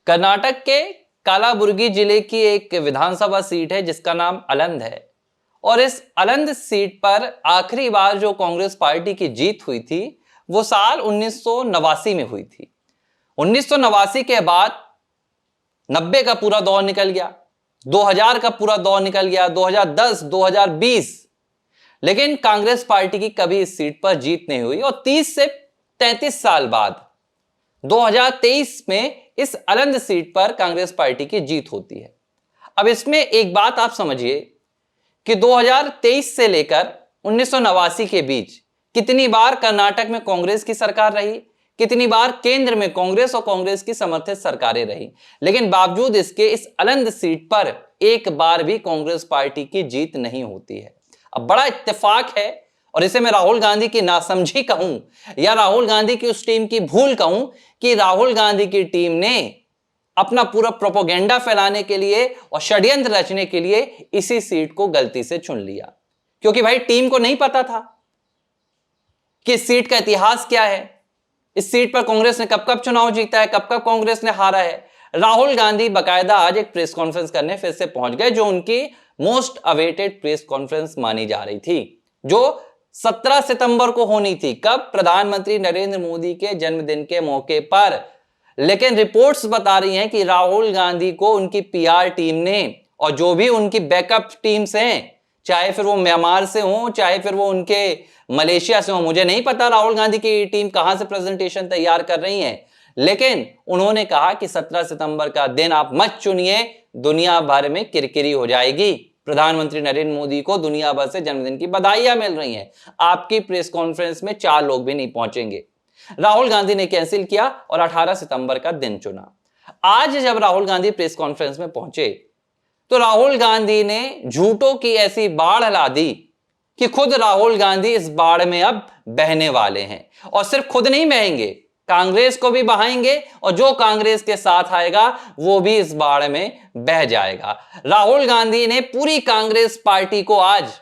कर्नाटक के कालाबुर्गी जिले की एक विधानसभा सीट है जिसका नाम अलंद है। और इस अलंद सीट पर आखिरी बार जो कांग्रेस पार्टी की जीत हुई थी वो साल 1989 में हुई थी। 1989 के बाद 90 का पूरा दौर निकल गया, 2000 का पूरा दौर निकल गया, 2010, 2020, लेकिन कांग्रेस पार्टी की कभी इस सीट पर जीत नहीं हुई। और 30 से 33 साल बाद 2023 में इस अलंद सीट पर कांग्रेस पार्टी की जीत होती है। अब इसमें एक बात आप समझिए कि 2023 से लेकर 1989 के बीच कितनी बार कर्नाटक में कांग्रेस की सरकार रही, कितनी बार केंद्र में कांग्रेस और कांग्रेस की समर्थित सरकारें रही, लेकिन बावजूद इसके इस अलंद सीट पर एक बार भी कांग्रेस पार्टी की जीत नहीं होती है। अब बड़ा इत्तेफाक है, और इसे मैं राहुल गांधी की नासमझी कहूं या राहुल गांधी की उस टीम की भूल कहूं कि राहुल गांधी की टीम ने अपना पूरा प्रोपेगेंडा फैलाने के लिए और षड्यंत्र रचने के लिए इसी सीट को गलती से चुन लिया। क्योंकि भाई टीम को नहीं पता था कि इस सीट का इतिहास क्या है, इस सीट पर कांग्रेस ने कब कब चुनाव जीता है, कब कब कांग्रेस ने हारा है। राहुल गांधी बकायदा आज एक प्रेस कॉन्फ्रेंस करने फिर से पहुंच गए, जो उनकी मोस्ट अवेटेड प्रेस कॉन्फ्रेंस मानी जा रही थी, जो 17 सितंबर को होनी थी। कब? प्रधानमंत्री नरेंद्र मोदी के जन्मदिन के मौके पर। लेकिन रिपोर्ट्स बता रही हैं कि राहुल गांधी को उनकी पीआर टीम ने और जो भी उनकी बैकअप टीम्स हैं, चाहे फिर वो म्यांमार से हो, चाहे फिर वो उनके मलेशिया से हो, मुझे नहीं पता राहुल गांधी की टीम कहां से प्रेजेंटेशन तैयार कर रही है, लेकिन उन्होंने कहा कि 17 सितंबर का दिन आप मत चुनिए, दुनिया भर में किरकिरी हो जाएगी। प्रधानमंत्री नरेंद्र मोदी को दुनिया भर से जन्मदिन की बधाइयां मिल रही हैं, आपकी प्रेस कॉन्फ्रेंस में 4 लोग भी नहीं पहुंचेंगे। राहुल गांधी ने कैंसिल किया और 18 सितंबर का दिन चुना। आज जब राहुल गांधी प्रेस कॉन्फ्रेंस में पहुंचे तो राहुल गांधी ने झूठों की ऐसी बाढ़ ला दी कि खुद राहुल गांधी इस बाढ़ में अब बहने वाले हैं। और सिर्फ खुद नहीं बहेंगे, कांग्रेस को भी बहाएंगे, और जो कांग्रेस के साथ आएगा वो भी इस बाढ़ में बह जाएगा। राहुल गांधी ने पूरी कांग्रेस पार्टी को आज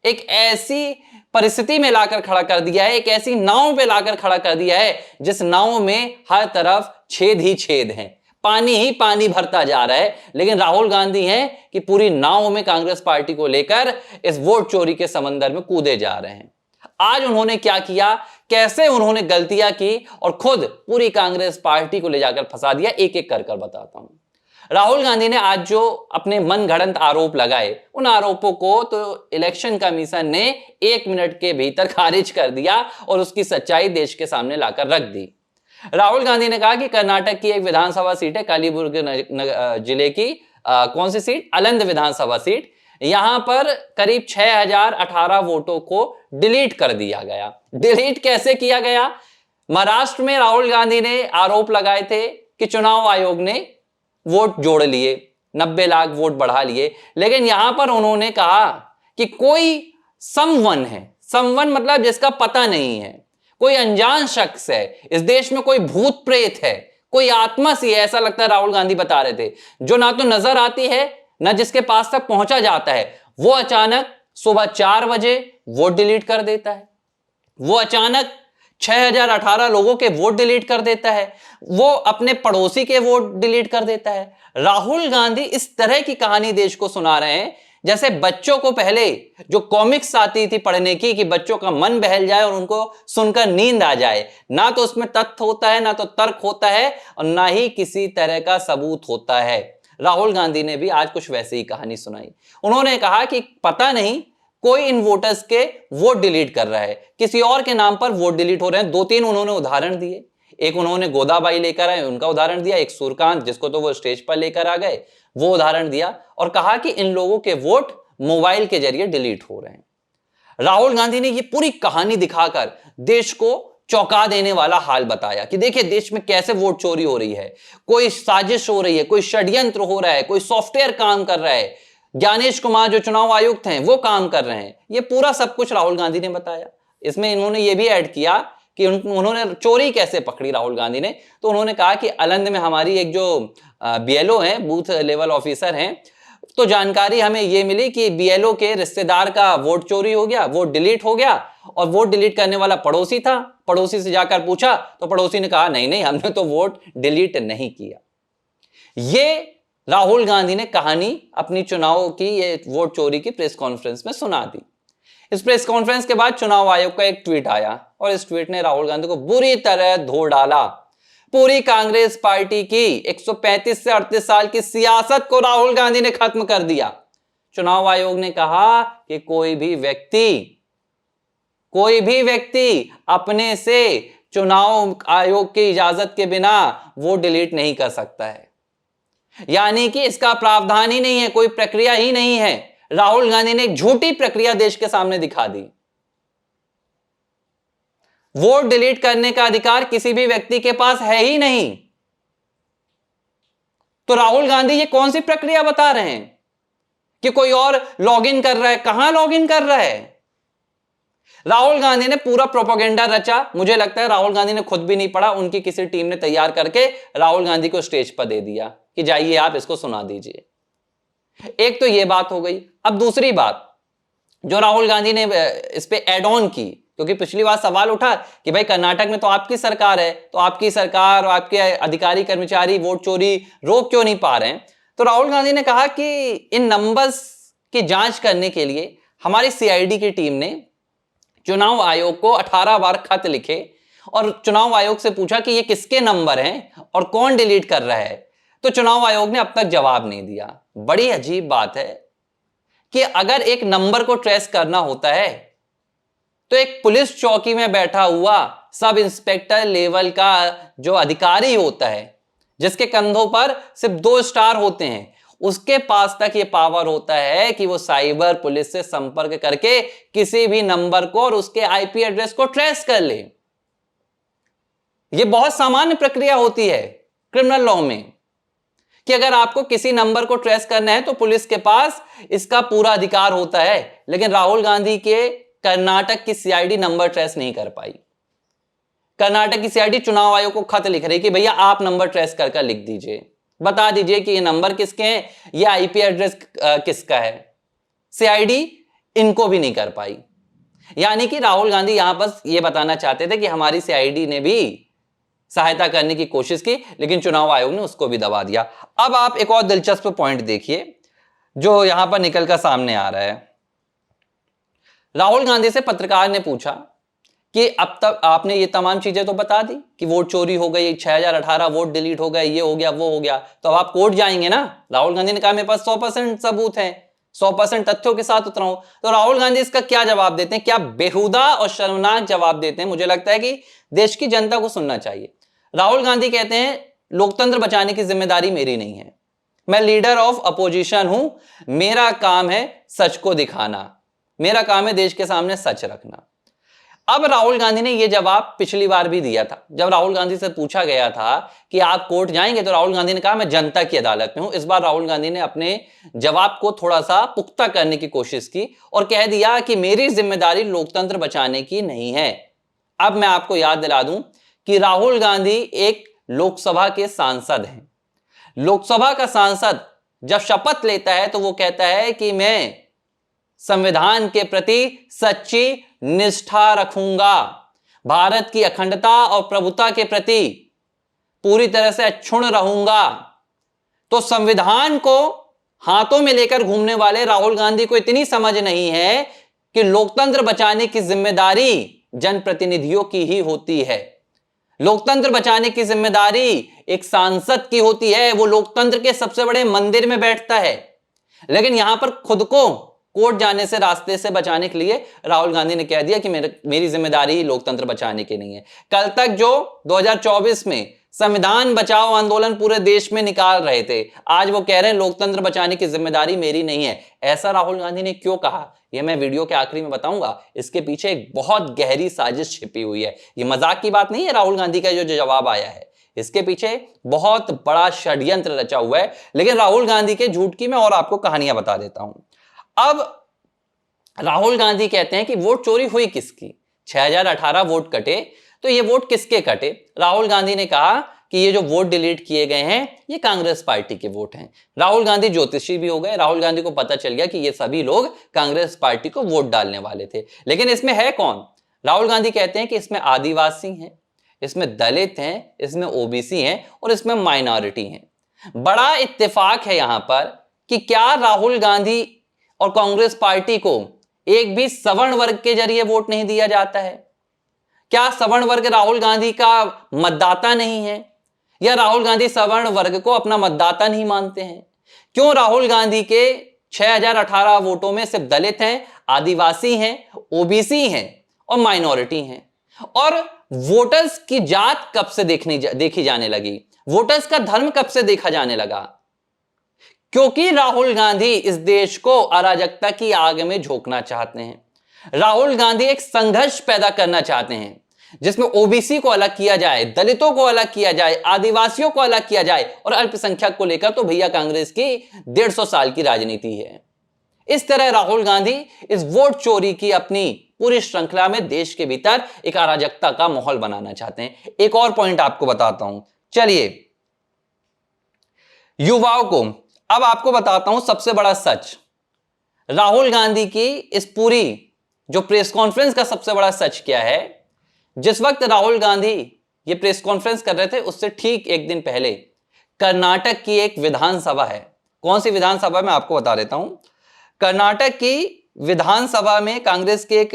एक ऐसी परिस्थिति में लाकर खड़ा कर दिया है, एक ऐसी नाव पे लाकर खड़ा कर दिया है जिस नाव में हर तरफ छेद ही छेद हैं, पानी ही पानी भरता जा रहा है। लेकिन राहुल गांधी हैं कि पूरी नाव में कांग्रेस पार्टी को लेकर इस वोट चोरी के समंदर में कूदे जा रहे हैं। आज उन्होंने क्या किया, कैसे उन्होंने गलतियां की और खुद पूरी कांग्रेस पार्टी को ले जाकर फंसा दिया, एक एक कर बताता हूं। राहुल गांधी ने आज जो अपने मनगढ़ंत आरोप लगाए, उन आरोपों को तो इलेक्शन कमीशन ने 1 मिनट के भीतर खारिज कर दिया और उसकी सच्चाई देश के सामने लाकर रख दी। राहुल गांधी ने कहा कि कर्नाटक की एक विधानसभा सीट है, कालीबुर्गी जिले की कौन सी सीट? अलंद विधानसभा सीट। यहां पर करीब 6018 वोटों को डिलीट कर दिया गया। डिलीट कैसे किया गया? महाराष्ट्र में राहुल गांधी ने आरोप लगाए थे कि चुनाव आयोग ने वोट जोड़ लिए, 90 लाख वोट बढ़ा लिए, लेकिन यहां पर उन्होंने कहा कि कोई समवन है, समवन मतलब जिसका पता नहीं है, कोई अनजान शख्स है, इस देश में कोई भूत प्रेत है, कोई आत्मा सी है, ऐसा लगता है राहुल गांधी बता रहे थे, जो ना तो नजर आती है ना जिसके पास तक पहुंचा जाता है। वो अचानक सुबह 4 बजे वोट डिलीट कर देता है, वो अचानक 6018 लोगों के वोट डिलीट कर देता है, वो अपने पड़ोसी के वोट डिलीट कर देता है। राहुल गांधी इस तरह की कहानी देश को सुना रहे हैं जैसे बच्चों को पहले जो कॉमिक्स आती थी पढ़ने की कि बच्चों का मन बहल जाए और उनको सुनकर नींद आ जाए। ना तो उसमें तथ्य होता है, ना तो तर्क होता है, और ना ही किसी तरह का सबूत होता है। राहुल गांधी ने भी आज कुछ वैसे ही कहानी सुनाई। उन्होंने कहा कि पता नहीं कोई इन वोटर्स के वोट डिलीट कर रहा है, किसी और के नाम पर वोट डिलीट हो रहे हैं। 2-3 उन्होंने उदाहरण दिए, एक उन्होंने गोदाबाई लेकर आए उनका उदाहरण दिया, एक सूर्यकांत जिसको तो वो स्टेज पर लेकर आ गए वो उदाहरण दिया, और कहा कि इन लोगों के वोट मोबाइल के जरिए डिलीट हो रहे हैं। राहुल गांधी ने ये पूरी कहानी दिखाकर देश को चौंका देने वाला हाल बताया कि देखिए देश में कैसे वोट चोरी हो रही है, कोई साजिश हो रही है, कोई षड्यंत्र हो रहा है, कोई सॉफ्टवेयर काम कर रहा है, ज्ञानेश कुमार जो चुनाव आयुक्त हैं वो काम कर रहे हैं। ये पूरा सब कुछ राहुल गांधी ने बताया। इसमें इन्होंने ये भी ऐड किया कि उन्होंने चोरी कैसे पकड़ी राहुल गांधी ने, तो उन्होंने कहा कि अलंद में हमारी एक जो बीएलओ हैं, बूथ लेवल ऑफिसर हैं, तो जानकारी हमें ये मिली कि बीएलओ के रिश्तेदार का वोट चोरी हो गया, वोट डिलीट हो गया, और वोट डिलीट करने वाला पड़ोसी था। पड़ोसी से जाकर पूछा तो पड़ोसी ने कहा नहीं नहीं हमने तो वोट डिलीट नहीं किया। ये राहुल गांधी ने कहानी अपनी चुनाव की, ये वोट चोरी की प्रेस कॉन्फ्रेंस में सुना दी। इस प्रेस कॉन्फ्रेंस के बाद चुनाव आयोग का एक ट्वीट आया और इस ट्वीट ने राहुल गांधी को बुरी तरह धो डाला। पूरी कांग्रेस पार्टी की 135 से 38 साल की सियासत को राहुल गांधी ने खत्म कर दिया। चुनाव आयोग ने कहा कि कोई भी व्यक्ति अपने से चुनाव आयोग की इजाजत के बिना वोट डिलीट नहीं कर सकता है, यानी कि इसका प्रावधान ही नहीं है, कोई प्रक्रिया ही नहीं है। राहुल गांधी ने एक झूठी प्रक्रिया देश के सामने दिखा दी। वोट डिलीट करने का अधिकार किसी भी व्यक्ति के पास है ही नहीं। तो राहुल गांधी ये कौन सी प्रक्रिया बता रहे हैं कि कोई और लॉगिन कर रहा है? कहां लॉगिन कर रहा है? राहुल गांधी ने पूरा प्रोपेगेंडा रचा। मुझे लगता है राहुल गांधी ने खुद भी नहीं पढ़ा, उनकी किसी टीम ने तैयार करके राहुल गांधी को स्टेज पर दे दिया कि जाइए आप इसको सुना दीजिए। एक तो ये बात हो गई। अब दूसरी बात जो राहुल गांधी ने इस पे एड ऑन की, क्योंकि पिछली बार सवाल उठा कि भाई कर्नाटक में तो आपकी सरकार है, तो आपकी सरकार और आपके अधिकारी कर्मचारी वोट चोरी रोक क्यों नहीं पा रहे हैं? तो राहुल गांधी ने कहा कि इन नंबर्स की जांच करने के लिए हमारी सीआईडी की टीम ने चुनाव आयोग को 18 बार खत लिखे और चुनाव आयोग से पूछा कि ये किसके नंबर हैं और कौन डिलीट कर रहा है। तो चुनाव आयोग ने अब तक जवाब नहीं दिया। बड़ी अजीब बात है कि अगर एक नंबर को ट्रेस करना होता है तो एक पुलिस चौकी में बैठा हुआ सब इंस्पेक्टर लेवल का जो अधिकारी होता है, जिसके कंधों पर सिर्फ 2 स्टार होते हैं, उसके पास तक ये पावर होता है कि वो साइबर पुलिस से संपर्क करके किसी भी नंबर को और उसके आईपी एड्रेस को ट्रेस कर ले। ये बहुत सामान्य प्रक्रिया होती है क्रिमिनल लॉ में कि अगर आपको किसी नंबर को ट्रेस करना है तो पुलिस के पास इसका पूरा अधिकार होता है। लेकिन राहुल गांधी के कर्नाटक की सीआईडी नंबर ट्रेस नहीं कर पाई। कर्नाटक की सीआईडी चुनाव आयोग को खत लिख रही कि भैया आप नंबर ट्रेस कर लिख दीजिए, बता दीजिए कि ये नंबर किसके हैं, ये आईपी एड्रेस किसका है। सीआईडी इनको भी नहीं कर पाई। यानी कि राहुल गांधी यहां पर ये बताना चाहते थे कि हमारी सीआईडी ने भी सहायता करने की कोशिश की, लेकिन चुनाव आयोग ने उसको भी दबा दिया। अब आप एक और दिलचस्प पॉइंट देखिए जो यहां पर निकल कर सामने आ रहा है। राहुल गांधी से पत्रकार ने पूछा कि अब तक आपने ये तमाम चीजें तो बता दी कि वोट चोरी हो गई, 6018 वोट डिलीट हो गए, ये हो गया वो हो गया, तो अब आप कोर्ट जाएंगे ना? राहुल गांधी ने कहा मेरे पास 100% सबूत हैं, 100% तथ्यों के साथ उतरा हूं। तो राहुल गांधी इसका क्या जवाब देते हैं? क्या बेहुदा और शर्मनाक जवाब देते हैं। मुझे लगता है कि देश की जनता को सुनना चाहिए। राहुल गांधी कहते हैं लोकतंत्र बचाने की जिम्मेदारी मेरी नहीं है, मैं लीडर ऑफ अपोजिशन हूं, मेरा काम है सच को दिखाना, मेरा काम है देश के सामने सच रखना। अब राहुल गांधी ने यह जवाब पिछली बार भी दिया था। जब राहुल गांधी से पूछा गया था कि आप कोर्ट जाएंगे, तो राहुल गांधी ने कहा मैं जनता की अदालत में हूं। इस बार राहुल गांधी ने अपने जवाब को थोड़ा सा पुख्ता करने की कोशिश की और कह दिया कि मेरी जिम्मेदारी लोकतंत्र बचाने की नहीं है। अब मैं आपको याद दिला दूं कि राहुल गांधी एक लोकसभा के सांसद हैं। लोकसभा का सांसद जब शपथ लेता है तो वो कहता है कि मैं संविधान के प्रति सच्ची निष्ठा रखूंगा, भारत की अखंडता और प्रभुता के प्रति पूरी तरह से अक्षुण्ण रहूंगा। तो संविधान को हाथों में लेकर घूमने वाले राहुल गांधी को इतनी समझ नहीं है कि लोकतंत्र बचाने की जिम्मेदारी जनप्रतिनिधियों की ही होती है। लोकतंत्र बचाने की जिम्मेदारी एक सांसद की होती है, वो लोकतंत्र के सबसे बड़े मंदिर में बैठता है। लेकिन यहां पर खुद को कोर्ट जाने से, रास्ते से बचाने के लिए राहुल गांधी ने कह दिया कि मेरी जिम्मेदारी ही लोकतंत्र बचाने की नहीं है। कल तक जो 2024 में संविधान बचाओ आंदोलन पूरे देश में निकाल रहे थे, आज वो कह रहे हैं लोकतंत्र बचाने की जिम्मेदारी मेरी नहीं है। ऐसा राहुल गांधी ने क्यों कहा, यह मैं वीडियो के आखिरी में बताऊंगा। इसके पीछे एक बहुत गहरी साजिश छिपी हुई है। ये मजाक की बात नहीं है राहुल गांधी का जो जवाब आया है, इसके पीछे बहुत बड़ा षड्यंत्र रचा हुआ है। लेकिन राहुल गांधी के झूठ की मैं और आपको कहानियां बता देता हूं। अब राहुल गांधी कहते हैं कि वोट चोरी हुई किसकी, 6018 वोट कटे, तो ये वोट किसके कटे? राहुल गांधी ने कहा कि ये जो वोट डिलीट किए गए हैं ये कांग्रेस पार्टी के वोट हैं। राहुल गांधी ज्योतिषी भी हो गए। राहुल गांधी को पता चल गया कि ये सभी लोग कांग्रेस पार्टी को वोट डालने वाले थे। लेकिन इसमें है कौन? राहुल गांधी कहते हैं कि इसमें आदिवासी हैं, इसमें दलित हैं, इसमें ओबीसी हैं और इसमें माइनॉरिटी हैं। बड़ा इत्तेफाक है यहां पर कि क्या राहुल गांधी और कांग्रेस पार्टी को एक भी सवर्ण वर्ग के जरिए वोट नहीं दिया जाता है? क्या सवर्ण वर्ग राहुल गांधी का मतदाता नहीं है, या राहुल गांधी सवर्ण वर्ग को अपना मतदाता नहीं मानते हैं? क्यों राहुल गांधी के 6018 वोटों में सिर्फ दलित हैं, आदिवासी हैं, ओबीसी हैं और माइनॉरिटी हैं? और वोटर्स की जात कब से देखी जाने लगी? वोटर्स का धर्म कब से देखा जाने लगा? क्योंकि राहुल गांधी इस देश को अराजकता की आग में झोंकना चाहते हैं। राहुल गांधी एक संघर्ष पैदा करना चाहते हैं जिसमें ओबीसी को अलग किया जाए, दलितों को अलग किया जाए, आदिवासियों को अलग किया जाए, और अल्पसंख्यक को लेकर तो भैया कांग्रेस की 150 साल की राजनीति है। इस तरह राहुल गांधी इस वोट चोरी की अपनी पूरी श्रृंखला में देश के भीतर एक अराजकता का माहौल बनाना चाहते हैं। एक और पॉइंट आपको बताता हूं, चलिए। युवाओं को अब आपको बताता हूं सबसे बड़ा सच। राहुल गांधी की इस पूरी जो प्रेस कॉन्फ्रेंस का सबसे बड़ा सच क्या है? जिस वक्त राहुल गांधी ये प्रेस कॉन्फ्रेंस कर रहे थे उससे ठीक एक दिन पहले कर्नाटक की एक विधानसभा है। कौन सी विधानसभा में आपको बता देता हूं। कर्नाटक की विधानसभा में कांग्रेस के एक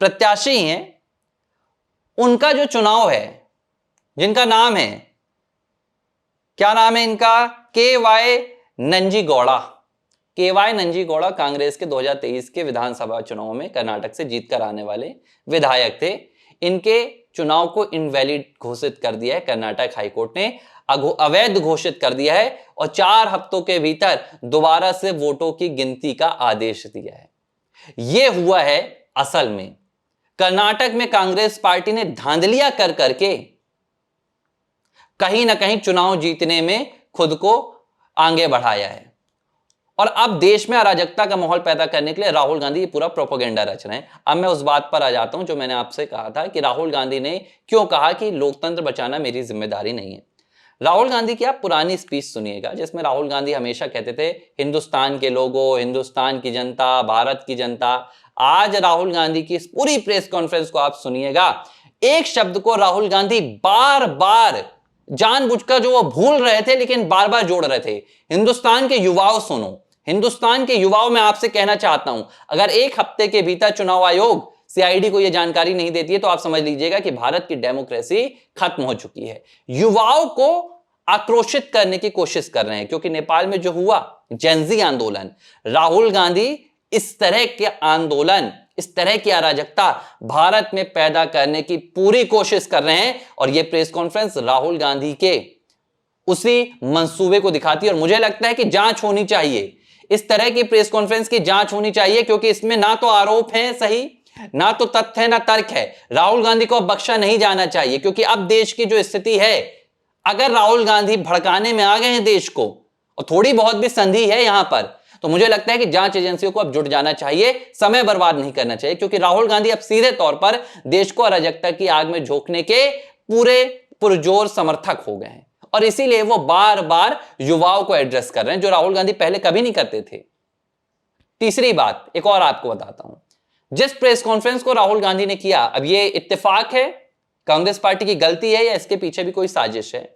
प्रत्याशी हैं, उनका जो चुनाव है, जिनका नाम है, क्या नाम है इनका? के.वाई. नंजीगौड़ा। के.वाई. नंजीगौड़ा कांग्रेस के 2023 के विधानसभा चुनाव में कर्नाटक से जीतकर आने वाले विधायक थे। इनके चुनाव को इनवैलिड घोषित कर दिया है कर्नाटक हाईकोर्ट ने, अवैध घोषित कर दिया है, और 4 हफ्तों के भीतर दोबारा से वोटों की गिनती का आदेश दिया है। यह हुआ है असल में कर्नाटक में कांग्रेस पार्टी ने धांधलियां कर करके कहीं ना कहीं चुनाव जीतने में खुद को आगे बढ़ाया है, और अब देश में अराजकता का माहौल पैदा करने के लिए राहुल गांधी पूरा प्रोपेगेंडा रच रहे हैं। अब मैं उस बात पर आ जाता हूं जो मैंने आपसे कहा था कि राहुल गांधी ने क्यों कहा कि लोकतंत्र बचाना मेरी जिम्मेदारी नहीं है। राहुल गांधी की आप पुरानी स्पीच सुनिएगा जिसमें राहुल गांधी हमेशा कहते थे हिंदुस्तान के लोगों, हिंदुस्तान की जनता, भारत की जनता। आज राहुल गांधी की इस पूरी प्रेस कॉन्फ्रेंस को आप सुनिएगा, एक शब्द को राहुल गांधी बार बार जानबूझकर जो वो भूल रहे थे लेकिन बार बार जोड़ रहे थे। हिंदुस्तान के युवाओं सुनो, हिंदुस्तान के युवाओं में आपसे कहना चाहता हूं, अगर एक हफ्ते के भीतर चुनाव आयोग सीआईडी को यह जानकारी नहीं देती है तो आप समझ लीजिएगा कि भारत की डेमोक्रेसी खत्म हो चुकी है। युवाओं को आक्रोशित करने की कोशिश कर रहे हैं, क्योंकि नेपाल में जो हुआ जेनजी आंदोलन, राहुल गांधी इस तरह के आंदोलन, इस तरह की अराजकता भारत में पैदा करने की पूरी कोशिश कर रहे हैं, और यह प्रेस कॉन्फ्रेंस राहुल गांधी के उसी मंसूबे को दिखाती है। और मुझे लगता है कि जांच होनी चाहिए, इस तरह की प्रेस कॉन्फ्रेंस की जांच होनी चाहिए, क्योंकि इसमें ना तो आरोप है सही, ना तो तथ्य है, ना तर्क है। राहुल गांधी को अब बख्शा नहीं जाना चाहिए, क्योंकि अब देश की जो स्थिति है, अगर राहुल गांधी भड़काने में आ गए हैं देश को, और थोड़ी बहुत भी संधि है यहां पर, तो मुझे लगता है कि जांच एजेंसियों को अब जुट जाना चाहिए, समय बर्बाद नहीं करना चाहिए, क्योंकि राहुल गांधी अब सीधे तौर पर देश को अराजकता की आग में झोंकने के पूरे पुरजोर समर्थक हो गए हैं, और इसीलिए वो बार बार युवाओं को एड्रेस कर रहे हैं, जो राहुल गांधी पहले कभी नहीं करते थे। तीसरी बात एक और आपको बताता हूं, जिस प्रेस कॉन्फ्रेंस को राहुल गांधी ने किया, अब ये इत्तेफाक है, कांग्रेस पार्टी की गलती है, या इसके पीछे भी कोई साजिश है?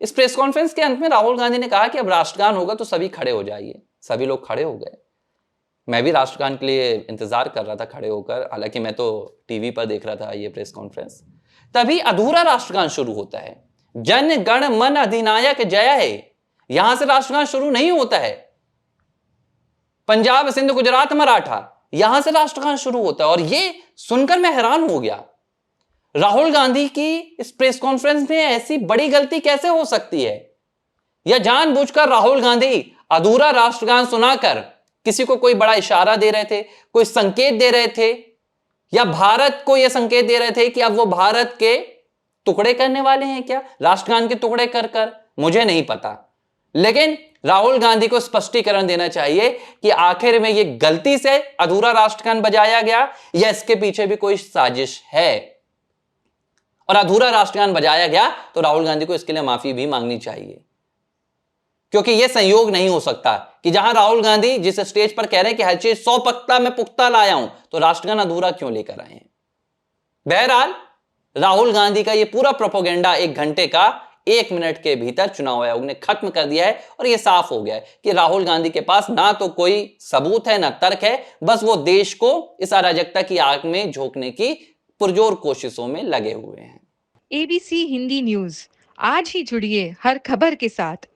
इस प्रेस कॉन्फ्रेंस के अंत में राहुल गांधी ने कहा कि अब राष्ट्रगान होगा तो सभी खड़े हो जाइए। सभी लोग खड़े हो गए। मैं भी राष्ट्रगान के लिए इंतजार कर रहा था खड़े होकर, हालांकि मैं तो टीवी पर देख रहा था ये प्रेस कॉन्फ्रेंस। तभी अधूरा राष्ट्रगान शुरू होता है। जन गण मन अधिनायक जय है, यहां से राष्ट्रगान शुरू नहीं होता है। पंजाब, सिंध, गुजरात, मराठा, यहां से राष्ट्रगान शुरू होता है। और यह सुनकर मैं हैरान हो गया, राहुल गांधी की इस प्रेस कॉन्फ्रेंस में ऐसी बड़ी गलती कैसे हो सकती है? या जानबूझकर राहुल गांधी अधूरा राष्ट्रगान सुनाकर किसी को कोई बड़ा इशारा दे रहे थे, कोई संकेत दे रहे थे, या भारत को यह संकेत दे रहे थे कि अब वो भारत के टुकड़े करने वाले हैं क्या, राष्ट्रगान के टुकड़े कर कर? मुझे नहीं पता, लेकिन राहुल गांधी को स्पष्टीकरण देना चाहिए कि आखिर में यह गलती से अधूरा राष्ट्रगान बजाया गया या इसके पीछे भी कोई साजिश है। और अधूरा राष्ट्रगान बजाया गया तो राहुल गांधी को इसके लिए माफी भी मांगनी चाहिए, क्योंकि यह संयोग नहीं हो सकता कि जहां राहुल गांधी जिस स्टेज पर कह रहे हैं कि हर चीज 100% मैं पुख्ता लाया हूं, तो राष्ट्रगान अधूरा क्यों लेकर आए हैं? बहरहाल राहुल गांधी का यह पूरा प्रोपेगेंडा 1 घंटे का 1 मिनट के भीतर चुनाव आयोग ने खत्म कर दिया है और यह साफ हो गया है कि राहुल गांधी के पास ना तो कोई सबूत है ना तर्क है, बस वो देश को इस अराजकता की आग में झोंकने की पुरजोर कोशिशों में लगे हुए हैं। एबीसी हिंदी न्यूज, आज ही जुड़िए हर खबर के साथ।